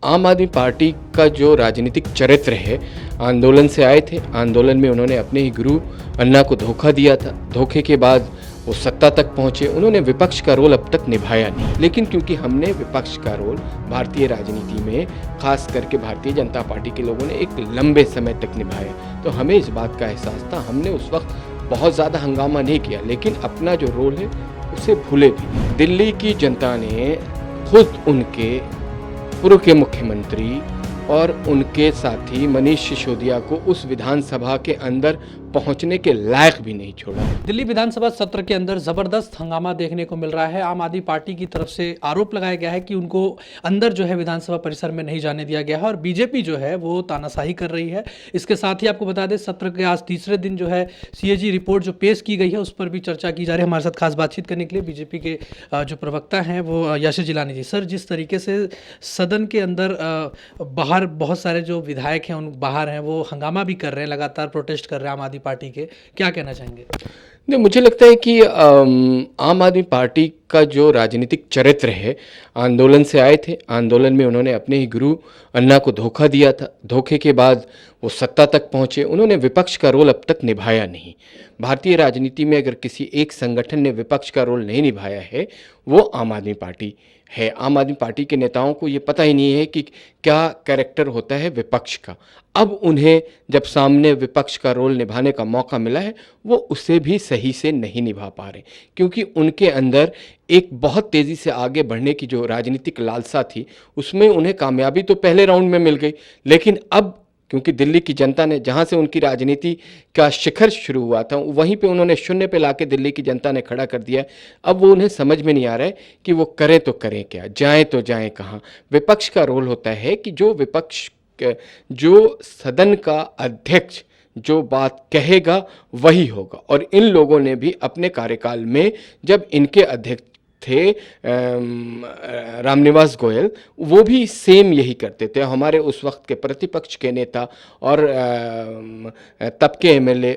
आम आदमी पार्टी का जो राजनीतिक चरित्र है, आंदोलन से आए थे। आंदोलन में उन्होंने अपने ही गुरु अन्ना को धोखा दिया था। धोखे के बाद वो सत्ता तक पहुंचे। उन्होंने विपक्ष का रोल अब तक निभाया नहीं, लेकिन क्योंकि हमने विपक्ष का रोल भारतीय राजनीति में, खास करके भारतीय जनता पार्टी के लोगों ने एक लंबे समय तक निभाया, तो हमें इस बात का एहसास था। हमने उस वक्त बहुत ज़्यादा हंगामा नहीं किया, लेकिन अपना जो रोल है उसे भूले भी नहीं। दिल्ली की जनता ने खुद उनके पूर्व के मुख्यमंत्री और उनके साथी मनीष सिसोदिया को उस विधानसभा के अंदर पहुंचने के लायक भी नहीं छोड़ा। दिल्ली विधानसभा सत्र के अंदर जबरदस्त हंगामा देखने को मिल रहा है। आम आदमी पार्टी की तरफ से आरोप लगाया गया है कि उनको अंदर जो है विधानसभा परिसर में नहीं जाने दिया गया है और बीजेपी जो है वो तानाशाही कर रही है। इसके साथ ही आपको बता दें, सत्र के आज तीसरे दिन जो है सीएजी रिपोर्ट जो पेश की गई है उस पर भी चर्चा की जा रही है। हमारे साथ खास बातचीत करने के लिए बीजेपी के जो प्रवक्ता हैं वो यश जिलानी जी। सर, जिस तरीके से सदन के अंदर बाहर बहुत सारे जो विधायक हैं उन बाहर हैं, वो हंगामा भी कर रहे हैं, लगातार प्रोटेस्ट कर रहे हैं आम आदमी पार्टी के, क्या कहना चाहेंगे? नहीं, मुझे लगता है कि आम आदमी पार्टी का जो राजनीतिक चरित्र है, आंदोलन से आए थे। आंदोलन में उन्होंने अपने ही गुरु अन्ना को धोखा दिया था। धोखे के बाद वो सत्ता तक पहुंचे। उन्होंने विपक्ष का रोल अब तक निभाया नहीं। भारतीय राजनीति में अगर किसी एक संगठन ने विपक्ष का रोल नहीं निभाया है, वो आम आदमी पार्टी है। आम आदमी पार्टी के नेताओं को ये पता ही नहीं है कि क्या कैरेक्टर होता है विपक्ष का। अब उन्हें जब सामने विपक्ष का रोल निभाने का मौका मिला है, वो उसे भी सही से नहीं निभा पा रहे, क्योंकि उनके अंदर एक बहुत तेज़ी से आगे बढ़ने की जो राजनीतिक लालसा थी, उसमें उन्हें कामयाबी तो पहले राउंड में मिल गई, लेकिन अब क्योंकि दिल्ली की जनता ने, जहां से उनकी राजनीति का शिखर शुरू हुआ था, वहीं पे उन्होंने शून्य पे लाके दिल्ली की जनता ने खड़ा कर दिया। अब वो उन्हें समझ में नहीं आ रहा है कि वो करें तो करें क्या, जाएं तो जाएं कहाँ। विपक्ष का रोल होता है कि जो सदन का अध्यक्ष जो बात कहेगा वही होगा, और इन लोगों ने भी अपने कार्यकाल में, जब इनके अध्यक्ष थे रामनिवास गोयल, वो भी सेम यही करते थे। हमारे उस वक्त के प्रतिपक्ष के नेता और तब के एमएलए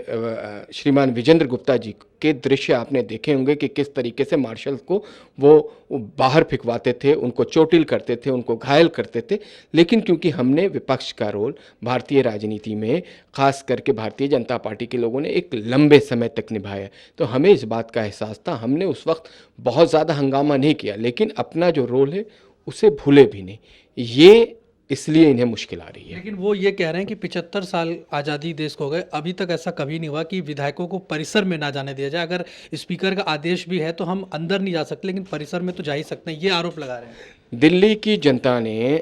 श्रीमान विजेंद्र गुप्ता जी के दृश्य आपने देखे होंगे कि किस तरीके से मार्शल को वो बाहर फिकवाते थे, उनको चोटिल करते थे, उनको घायल करते थे। लेकिन क्योंकि हमने विपक्ष का रोल भारतीय राजनीति में, खास करके भारतीय जनता पार्टी के लोगों ने एक लंबे समय तक निभाया, तो हमें इस बात का एहसास था। हमने उस वक्त बहुत ज़्यादा हंगामा नहीं किया, लेकिन अपना जो रोल है उसे भूले भी नहीं। ये इसलिए इन्हें मुश्किल आ रही है। लेकिन वो ये कह रहे हैं कि 75 साल आज़ादी देश को हो गए, अभी तक ऐसा कभी नहीं हुआ कि विधायकों को परिसर में ना जाने दिया जाए। अगर स्पीकर का आदेश भी है तो हम अंदर नहीं जा सकते, लेकिन परिसर में तो जा ही सकते हैं, ये आरोप लगा रहे हैं। दिल्ली की जनता ने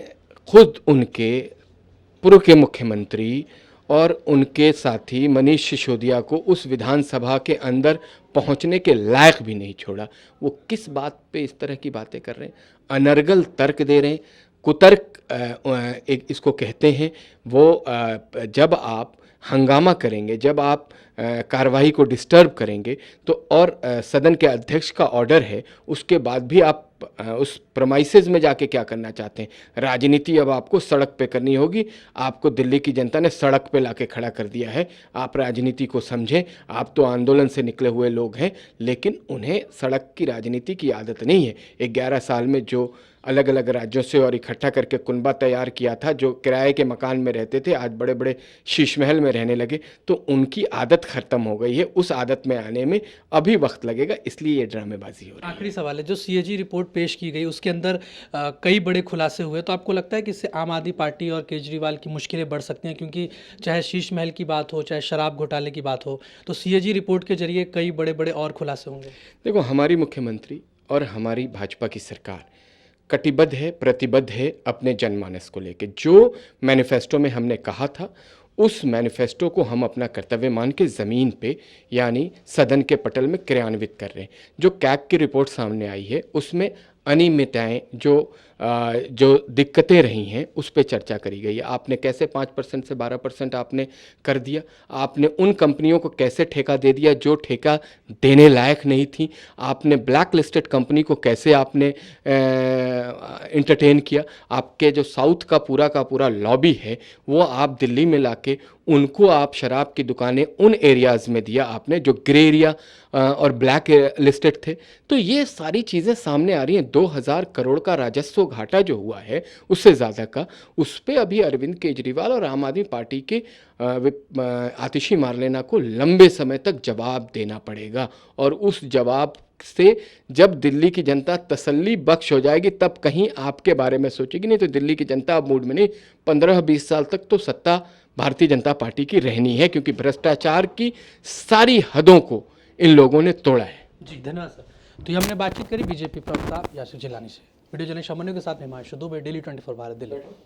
खुद उनके पूर्व के मुख्यमंत्री और उनके साथी मनीष सिसोदिया को उस विधानसभा के अंदर पहुंचने के लायक भी नहीं छोड़ा। वो किस बात पे इस तरह की बातें कर रहे हैं? अनर्गल तर्क दे रहे हैं। कुतर्क एक इसको कहते हैं। वो जब आप हंगामा करेंगे, जब आप कार्रवाई को डिस्टर्ब करेंगे, तो और सदन के अध्यक्ष का ऑर्डर है, उसके बाद भी आप उस प्रमाइसेस में जाके क्या करना चाहते हैं? राजनीति अब आपको सड़क पे करनी होगी। आपको दिल्ली की जनता ने सड़क पे लाके खड़ा कर दिया है। आप राजनीति को समझें। आप तो आंदोलन से निकले हुए लोग हैं, लेकिन उन्हें सड़क की राजनीति की आदत नहीं है। 11 साल में जो अलग अलग राज्यों से और इकट्ठा करके कुनबा तैयार किया था, जो किराए के मकान में रहते थे, आज बड़े बड़े शीश महल में रहने लगे, तो उनकी आदत ख़त्म हो गई है। उस आदत में आने में अभी वक्त लगेगा, इसलिए ये ड्रामेबाजी हो रही है। आखिरी सवाल है, जो सीएजी रिपोर्ट पेश की गई उसके अंदर कई बड़े खुलासे हुए, तो आपको लगता है कि इससे आम आदमी पार्टी और केजरीवाल की मुश्किलें बढ़ सकती हैं? क्योंकि चाहे शीश महल की बात हो, चाहे शराब घोटाले की बात हो, तो सीएजी रिपोर्ट के जरिए कई बड़े बड़े और खुलासे होंगे। देखो, हमारी मुख्यमंत्री और हमारी भाजपा की सरकार कटिबद्ध है, प्रतिबद्ध है अपने जनमानस को लेकर। जो मैनिफेस्टो में हमने कहा था, उस मैनिफेस्टो को हम अपना कर्तव्य मान के ज़मीन पे, यानी सदन के पटल में क्रियान्वित कर रहे हैं। जो कैग की रिपोर्ट सामने आई है, उसमें अनियमितताएँ, जो दिक्कतें रही हैं, उस पे चर्चा करी गई है। आपने कैसे 5% से 12% आपने कर दिया? आपने उन कंपनियों को कैसे ठेका दे दिया जो ठेका देने लायक नहीं थी? आपने ब्लैक लिस्टेड कंपनी को कैसे आपने एंटरटेन किया? आपके जो साउथ का पूरा लॉबी है, वो आप दिल्ली में लाके उनको आप शराब की दुकानें उन एरियाज़ में दिया आपने जो ग्रे एरिया और ब्लैक लिस्टेड थे। तो ये सारी चीज़ें सामने आ रही हैं। 2000 करोड़ का राजस्व घाटा जो हुआ है उससे ज़्यादा का, उस पर अभी अरविंद केजरीवाल और आम आदमी पार्टी के आतिशी मार्लेना को लंबे समय तक जवाब देना पड़ेगा। और उस जवाब से जब दिल्ली की जनता तसल्ली बख्श हो जाएगी तब कहीं आपके बारे में सोचेगी, नहीं तो दिल्ली की जनता अब मूड में नहीं। 15-20 साल तक तो सत्ता भारतीय जनता पार्टी की रहनी है, क्योंकि भ्रष्टाचार की सारी हदों को इन लोगों ने तोड़ा है। जी धन्यवाद सर। तो ये हमने बातचीत करी बीजेपी प्रवक्ता यासिर जिलानी से। वीडियो जर्नलिस्ट अमन के साथ मैं हिमांशु दुबे, डेली 24 भारत दिल्ली।